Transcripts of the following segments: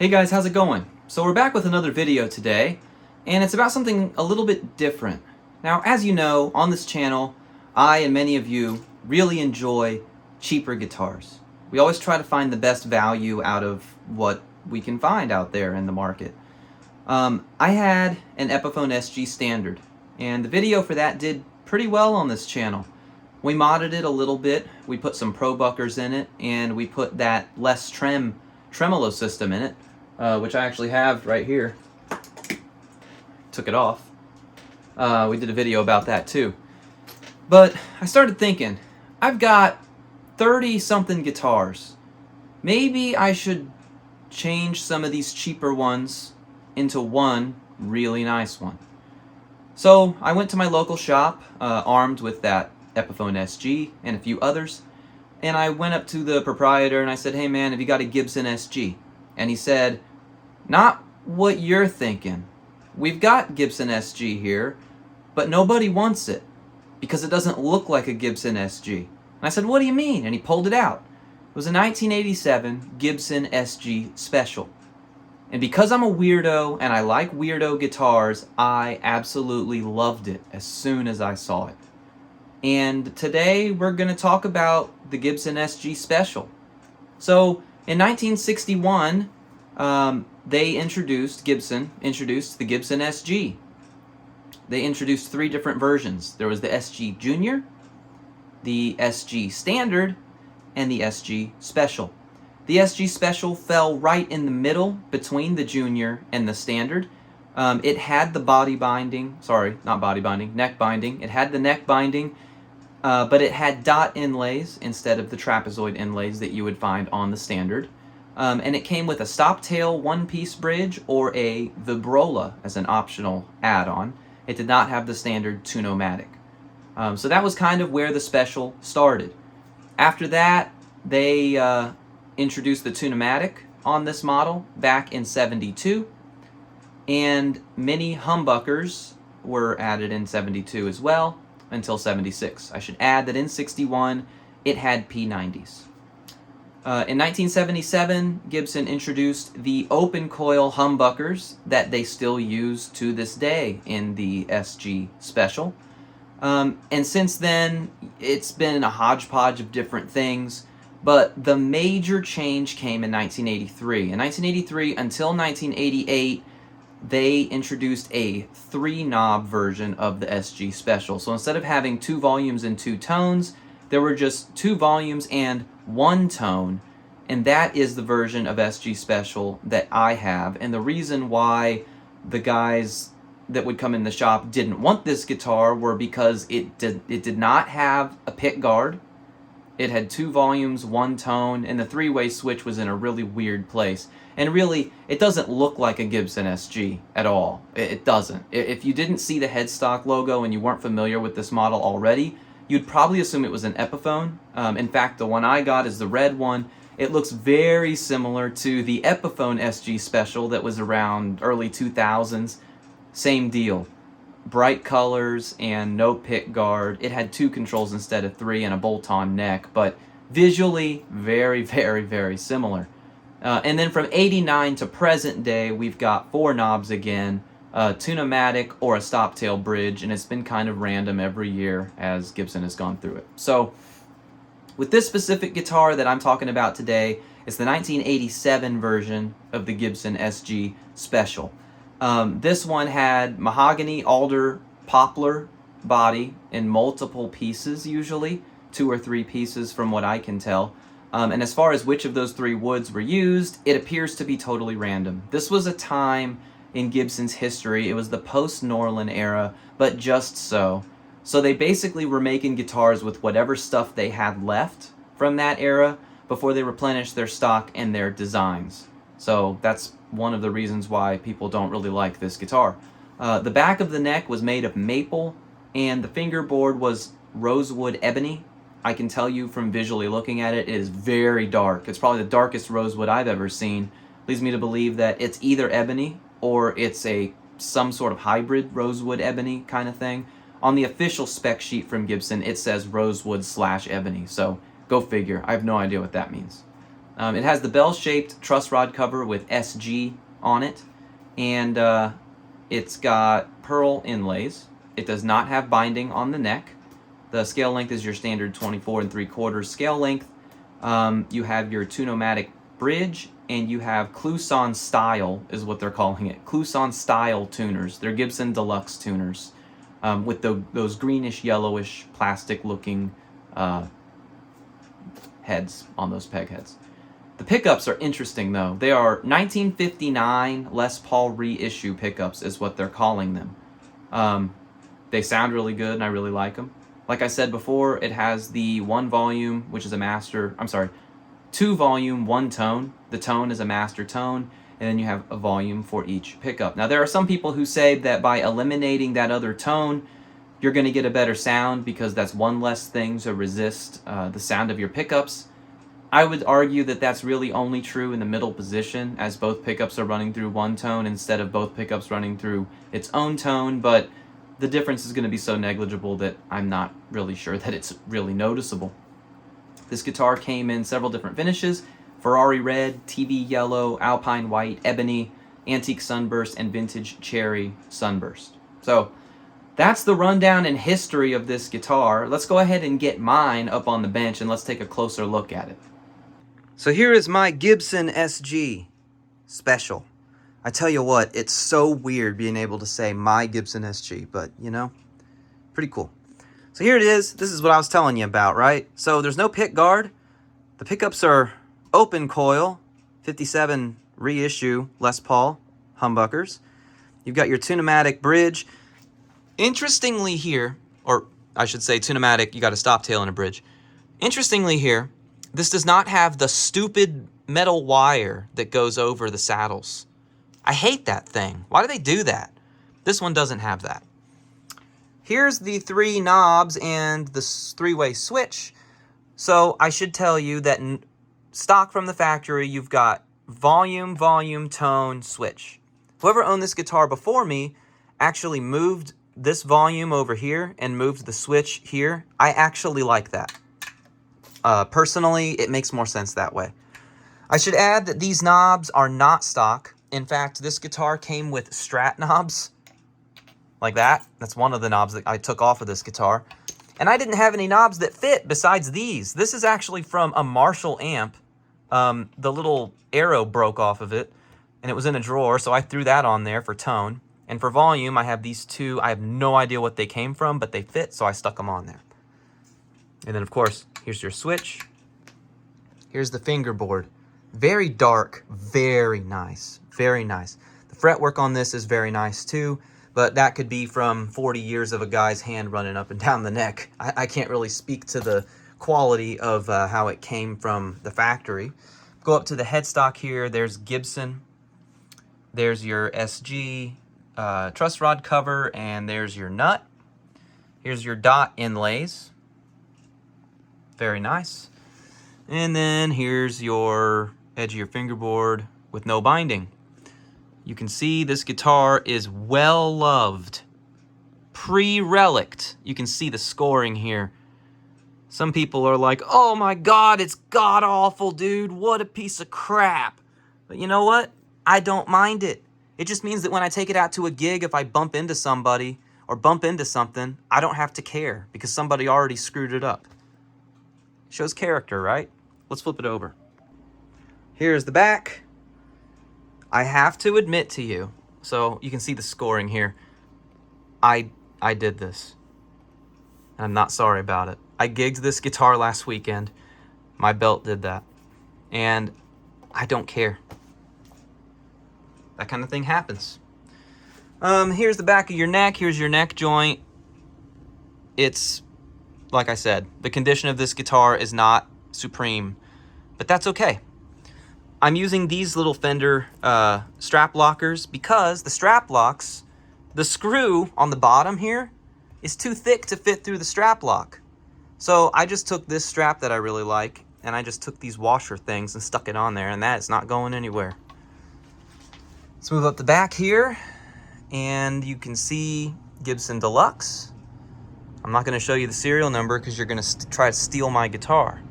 Hey guys, how's it going? So we're back with another video today, and it's about something a little bit different. Now, as you know, on this channel, I and many of you really enjoy cheaper guitars. We always try to find the best value out of what we can find out there in the market. I had an Epiphone SG Standard, and the video for that did pretty well on this channel. We modded it a little bit, we put some pro-buckers in it, and we put that less tremolo system in it, which I actually have right here. Took it off. We did a video about that too. But I started thinking, I've got 30-something guitars. Maybe I should change some of these cheaper ones into one really nice one. So I went to my local shop, armed with that Epiphone SG and a few others, and I went up to the proprietor and I said, "Hey man, have you got a Gibson SG?" And he said, "Not what you're thinking. We've got Gibson SG here, but nobody wants it because it doesn't look like a Gibson SG." And I said, "What do you mean?" And he pulled it out. It was a 1987 Gibson SG Special. And because I'm a weirdo and I like weirdo guitars, I absolutely loved it as soon as I saw it. And today we're going to talk about the Gibson SG Special. So in 1961, Gibson introduced the Gibson SG. They introduced three different versions. There was the SG Junior, the SG Standard, and the SG Special. The SG Special fell right in the middle between the Junior and the Standard. It had the neck binding. It had the neck binding, but it had dot inlays instead of the trapezoid inlays that you would find on the Standard. And it came with a stop tail one-piece bridge or a vibrola as an optional add-on. It did not have the standard Tunomatic. So that was kind of where the Special started. After that, they introduced the Tunomatic on this model back in '72, and many humbuckers were added in '72 as well until '76. I should add that in '61 it had P90s. In 1977, Gibson introduced the open coil humbuckers that they still use to this day in the SG Special. And since then, it's been a hodgepodge of different things, but the major change came in 1983. In 1983 until 1988, they introduced a 3-knob version of the SG Special. So instead of having 2 volumes and 2 tones, there were just 2 volumes and 1 tone, and that is the version of SG Special that I have. And the reason why the guys that would come in the shop didn't want this guitar were because it did not have a pick guard. It had 2 volumes, 1 tone, and the 3-way switch was in a really weird place. And really, it doesn't look like a Gibson SG at all. It doesn't. If you didn't see the headstock logo and you weren't familiar with this model already, you'd probably assume it was an Epiphone. In fact, the one I got is the red one. It looks very similar to the Epiphone SG Special that was around early 2000s. Same deal. Bright colors and no pick guard. It had 2 controls instead of 3 and a bolt-on neck, but visually very, very, very similar. And then from '89 to present day, we've got 4 knobs again, a Tunomatic or a stop tail bridge, and it's been kind of random every year as Gibson has gone through it. So with this specific guitar that I'm talking about today, it's the 1987 version of the Gibson SG Special. This one had mahogany, alder, poplar body in multiple pieces, usually 2 or 3 pieces from what I can tell. And as far as which of those 3 woods were used, it appears to be totally random. This was a time in Gibson's history. It was the post-Norlin era, but just so. So they basically were making guitars with whatever stuff they had left from that era before they replenished their stock and their designs. So that's one of the reasons why people don't really like this guitar. The back of the neck was made of maple, and the fingerboard was rosewood ebony. I can tell you from visually looking at it, it is very dark. It's probably the darkest rosewood I've ever seen. Leads me to believe that it's either ebony or it's some sort of hybrid rosewood ebony kind of thing. On the official spec sheet from Gibson, it says rosewood/ebony, so go figure. I have no idea what that means. It has the bell-shaped truss rod cover with SG on it, and it's got pearl inlays. It does not have binding on the neck. The scale length is your standard 24 3/4 scale length. You have your two-nomatic bridge, and you have Clouson style is what they're calling it. Clouson style tuners. They're Gibson Deluxe tuners with those greenish, yellowish, plastic-looking heads on those peg heads. The pickups are interesting, though. They are 1959 Les Paul reissue pickups is what they're calling them. They sound really good, and I really like them. Like I said before, it has the one volume, which is a master, two volume, one tone. The tone is a master tone, and then you have a volume for each pickup. Now, there are some people who say that by eliminating that other tone, you're going to get a better sound because that's one less thing to resist the sound of your pickups. I would argue that that's really only true in the middle position, as both pickups are running through one tone instead of both pickups running through its own tone, but the difference is going to be so negligible that I'm not really sure that it's really noticeable. This guitar came in several different finishes: Ferrari red, TV yellow, alpine white, ebony, antique sunburst, and vintage cherry sunburst. So that's the rundown and history of this guitar. Let's go ahead and get mine up on the bench and let's take a closer look at it. So here is my Gibson SG Special. I tell you what, it's so weird being able to say my Gibson SG, but you know, pretty cool. So here it is. This is what I was telling you about, right? So there's no pick guard. The pickups are open coil, 57 reissue Les Paul humbuckers. You've got your two-nomatic bridge. Interestingly here, or I should say two-nomatic, you got a stop tail and a bridge. Interestingly here, this does not have the stupid metal wire that goes over the saddles. I hate that thing. Why do they do that? This one doesn't have that. Here's the three knobs and the three-way switch. So I should tell you that stock from the factory, you've got volume, tone, switch. Whoever owned this guitar before me actually moved this volume over here and moved the switch here. I actually like that. Personally, it makes more sense that way. I should add that these knobs are not stock. In fact, this guitar came with Strat knobs, like that. That's one of the knobs that I took off of this guitar. And I didn't have any knobs that fit besides these. This is actually from a Marshall amp. The little arrow broke off of it, and it was in a drawer, so I threw that on there for tone. And for volume, I have these two. I have no idea what they came from, but they fit, so I stuck them on there. And then, of course, here's your switch. Here's the fingerboard. Very dark, very nice, very nice. The fretwork on this is very nice too, but that could be from 40 years of a guy's hand running up and down the neck. I can't really speak to the quality of how it came from the factory. Go up to the headstock here. There's Gibson. There's your SG truss rod cover, and there's your nut. Here's your dot inlays. Very nice. And then here's your edge of your fingerboard with no binding. You can see this guitar is well loved. Pre-relict. You can see the scoring here. Some people are like, oh my God, it's god-awful, dude. What a piece of crap. But you know what? I don't mind it. It just means that when I take it out to a gig, if I bump into somebody or bump into something, I don't have to care because somebody already screwed it up. Shows character, right? Let's flip it over. Here's the back. I have to admit to you, so you can see the scoring here. I did this. And I'm not sorry about it. I gigged this guitar last weekend. My belt did that. And I don't care. That kind of thing happens. Here's the back of your neck. Here's your neck joint. It's, like I said, the condition of this guitar is not supreme, but that's okay. I'm using these little Fender strap lockers because the strap locks, the screw on the bottom here is too thick to fit through the strap lock. So I just took this strap that I really like, and I just took these washer things and stuck it on there, and that is not going anywhere. Let's move up the back here, and you can see Gibson Deluxe. I'm not going to show you the serial number because you're going to try to steal my guitar.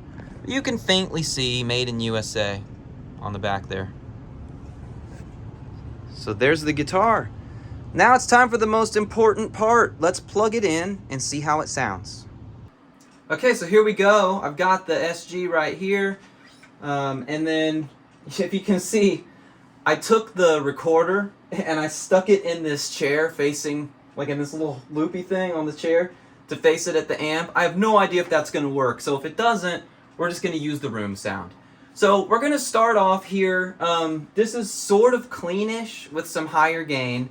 You can faintly see Made in USA on the back there. So there's the guitar. Now it's time for the most important part. Let's plug it in and see how it sounds. Okay, so here we go. I've got the SG right here. And then, if you can see, I took the recorder and I stuck it in this chair facing, like in this little loopy thing on the chair to face it at the amp. I have no idea if that's going to work. So if it doesn't, we're just going to use the room sound. So we're going to start off here. This is sort of cleanish with some higher gain.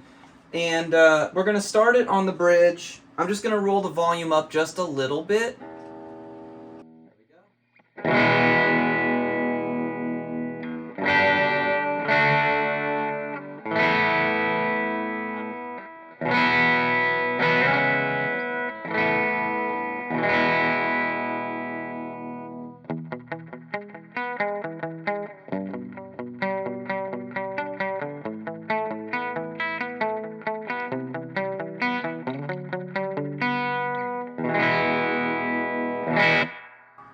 And we're going to start it on the bridge. I'm just going to roll the volume up just a little bit.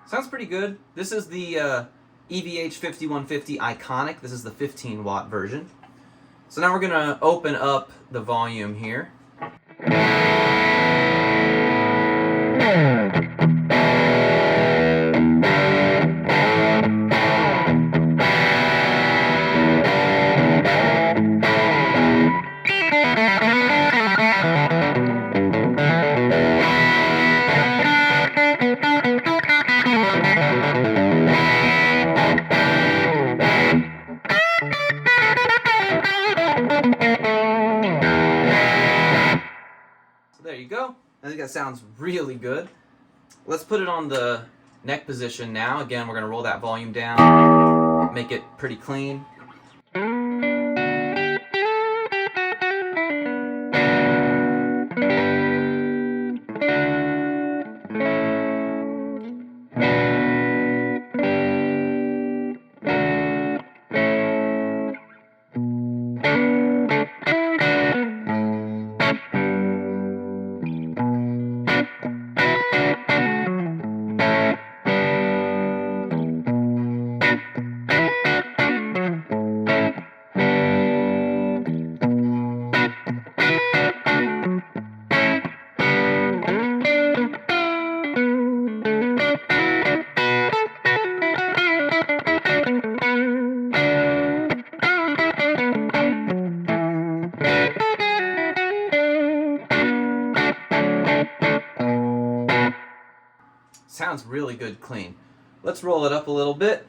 Sounds pretty good. This is the EVH 5150 Iconic. This is the 15 watt version. So now we're going to open up the volume here. There you go. I think that sounds really good. Let's put it on the neck position now. Again, we're going to roll that volume down, make it pretty clean. Sounds really good clean. Let's roll it up a little bit.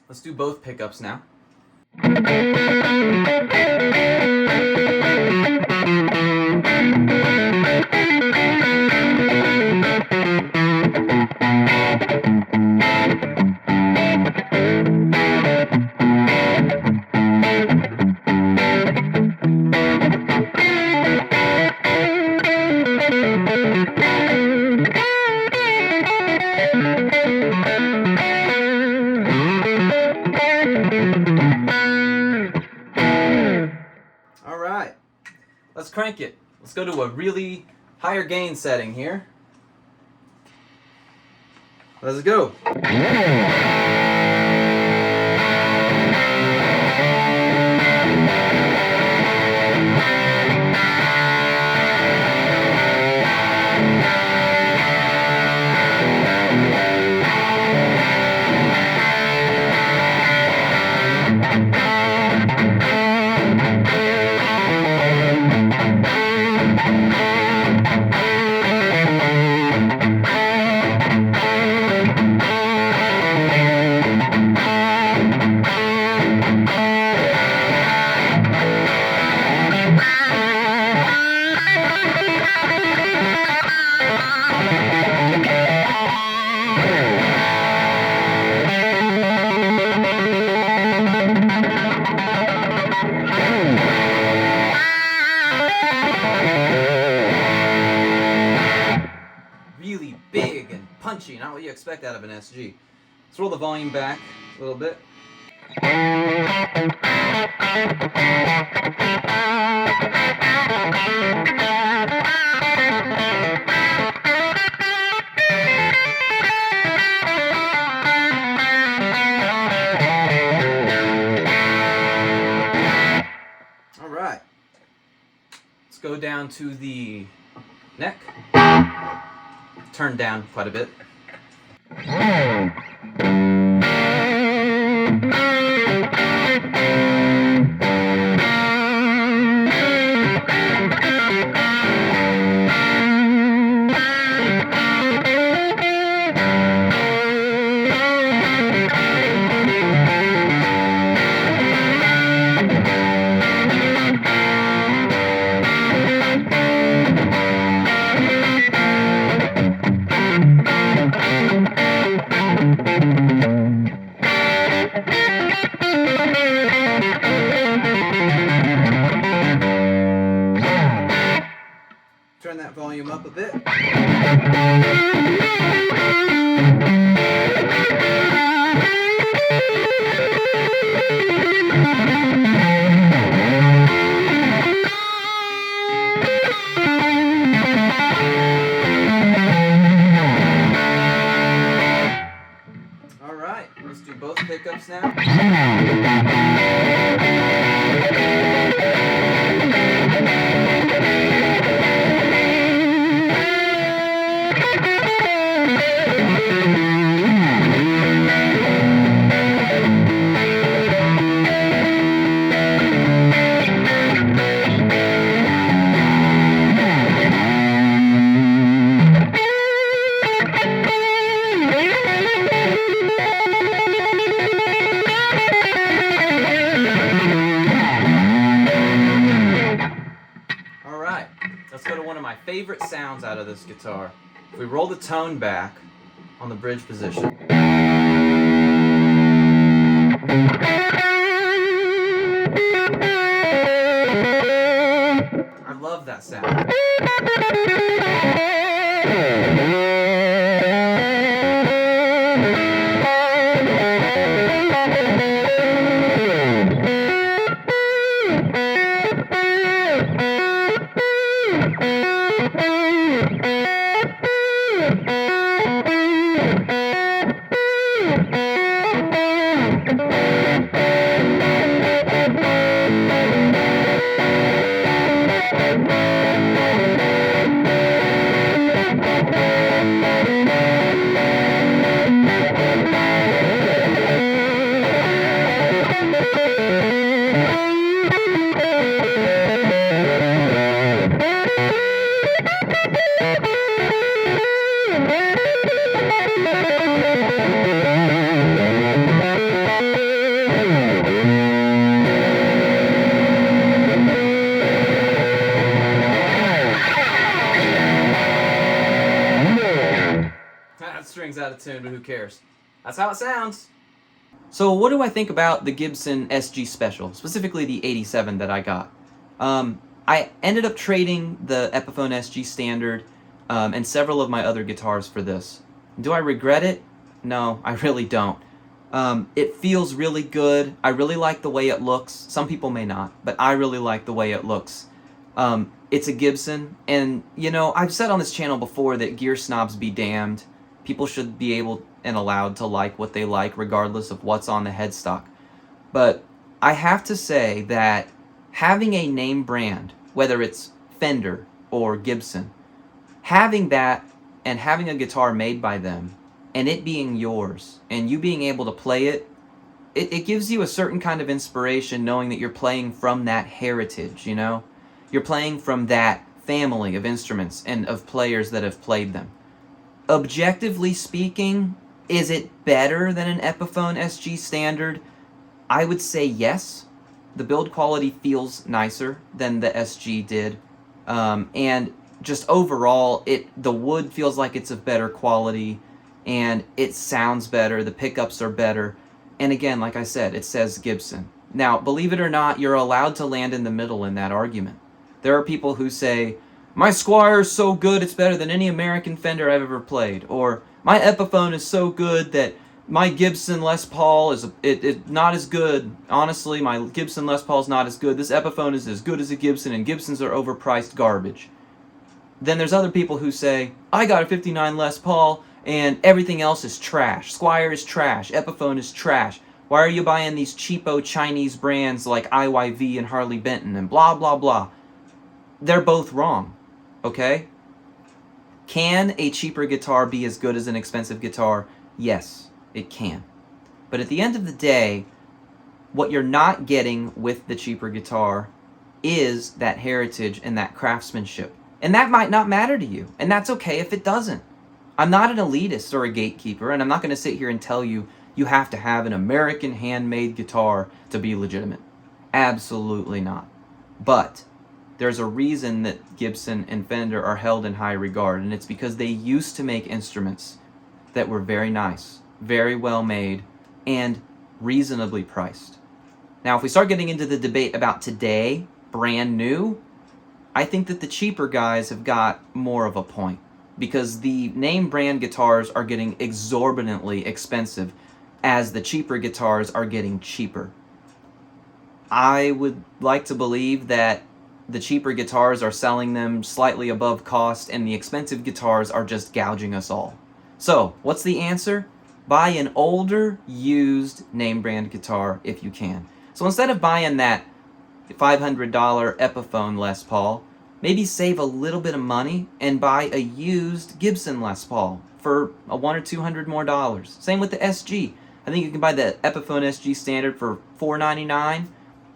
Let's do both pickups now. Let's crank it. Let's go to a really higher gain setting here. Let's go. expect out of an SG. Let's roll the volume back a little bit. All right. Let's go down to the neck. Turn down quite a bit. Turn that volume up a bit. All right, let's do both pickups now. Let's go to one of my favorite sounds out of this guitar. If we roll the tone back on the bridge position. I love that sound. Strings out of tune, but who cares? That's how it sounds. So what do I think about the Gibson SG Special, specifically the 87 that I got? I ended up trading the Epiphone SG Standard and several of my other guitars for this. Do I regret it? No, I really don't. It feels really good. I really like the way it looks. Some people may not, but I really like the way it looks. It's a Gibson, and you know, I've said on this channel before that gear snobs be damned. People should be able and allowed to like what they like regardless of what's on the headstock. But I have to say that having a name brand, whether it's Fender or Gibson, having that and having a guitar made by them and it being yours and you being able to play it, it gives you a certain kind of inspiration knowing that you're playing from that heritage, you know? You're playing from that family of instruments and of players that have played them. Objectively speaking, is it better than an Epiphone SG Standard? I would say yes. The build quality feels nicer than the SG did. And just overall, the wood feels like it's of better quality, and it sounds better, the pickups are better. And again, like I said, it says Gibson. Now, believe it or not, you're allowed to land in the middle in that argument. There are people who say, my Squire's so good it's better than any American Fender I've ever played, or My Epiphone is so good that my Gibson Les Paul is not as good. Honestly, my Gibson Les Paul is not as good. This Epiphone is as good as a Gibson, and Gibsons are overpriced garbage. Then there's other people who say, I got a 59 Les Paul, and everything else is trash. Squier is trash. Epiphone is trash. Why are you buying these cheapo Chinese brands like IYV and Harley Benton and blah, blah, blah? They're both wrong, okay? Can a cheaper guitar be as good as an expensive guitar? Yes, it can. But at the end of the day, what you're not getting with the cheaper guitar is that heritage and that craftsmanship. And that might not matter to you, and that's okay if it doesn't. I'm not an elitist or a gatekeeper, and I'm not going to sit here and tell you you have to have an American handmade guitar to be legitimate. Absolutely not. But there's a reason that Gibson and Fender are held in high regard, and it's because they used to make instruments that were very nice, very well made, and reasonably priced. Now, if we start getting into the debate about today, brand new, I think that the cheaper guys have got more of a point, because the name brand guitars are getting exorbitantly expensive as the cheaper guitars are getting cheaper. I would like to believe that the cheaper guitars are selling them slightly above cost, and the expensive guitars are just gouging us all. So, what's the answer? Buy an older, used name brand guitar if you can. So instead of buying that $500 Epiphone Les Paul, maybe save a little bit of money and buy a used Gibson Les Paul for $100 or $200 more. Same with the SG. I think you can buy the Epiphone SG Standard for $499.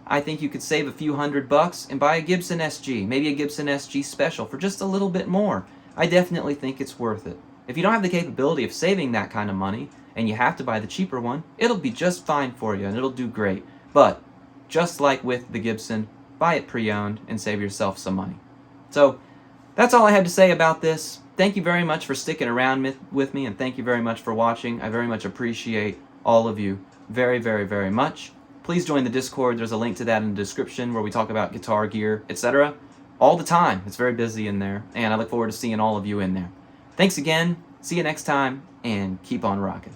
I think you could save a few $100 and buy a Gibson SG, maybe a Gibson SG Special for just a little bit more. I definitely think it's worth it. If you don't have the capability of saving that kind of money and you have to buy the cheaper one, it'll be just fine for you and it'll do great. But just like with the Gibson, buy it pre-owned and save yourself some money. So that's all I have to say about this. Thank you very much for sticking around with me, and thank you very much for watching. I very much appreciate all of you very, very, very much. Please join the Discord. There's a link to that in the description where we talk about guitar gear, etc. all the time. It's very busy in there, and I look forward to seeing all of you in there. Thanks again. See you next time, and keep on rocking.